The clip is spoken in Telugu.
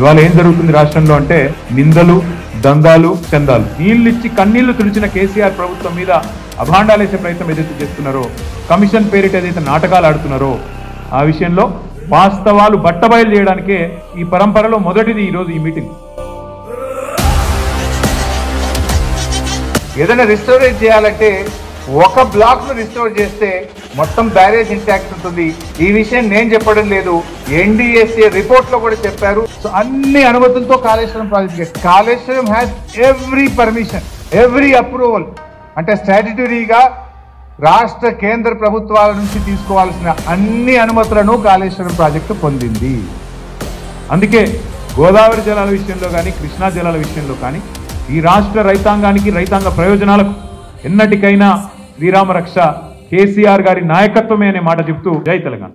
ఇవాళ ఏం జరుగుతుంది రాష్ట్రంలో అంటే నిందలు, దందాలు, చందాలు. నీళ్ళిచ్చి కన్నీళ్లు తుడిచిన కేసీఆర్ ప్రభుత్వం మీద అభాండాలేసే ప్రయత్నం ఏదైతే చేస్తున్నారో, కమిషన్ పేరిట ఏదైతే నాటకాలు ఆడుతున్నారో, ఆ విషయంలో వాస్తవాలు బట్టబయలు చేయడానికే ఈ పరంపరలో మొదటిది ఈరోజు ఈ మీటింగ్. ఏదైనా రిస్టోరేట్ చేయాలంటే ఒక బ్లాక్ ను రిస్టోర్ చేస్తే మొత్తం బ్యారేజ్ ఇంటాక్ట్ ఉంటుంది. ఈ విషయం నేను చెప్పడం లేదు, ఎన్డీఎస్ఏ రిపోర్ట్ లో కూడా చెప్పారు. సో అన్ని అనుమతులతో Kaleshwaram project, Kaleshwaram has every permission, every approval. అంటే స్టాట్యుటరీగా రాష్ట్ర కేంద్ర ప్రభుత్వాల నుంచి తీసుకోవాల్సిన అన్ని అనుమతులను కాళేశ్వరం ప్రాజెక్టు పొందింది. అందుకే గోదావరి జలాల విషయంలో కానీ, కృష్ణా జలాల విషయంలో కానీ ఈ రాష్ట్ర రైతాంగానికి, రైతాంగ ప్రయోజనాలకు ఎన్నటికైనా శ్రీరామ రక్ష కేసీఆర్ గారి నాయకత్వమే అనే మాట చెప్తూ జై తెలంగాణ.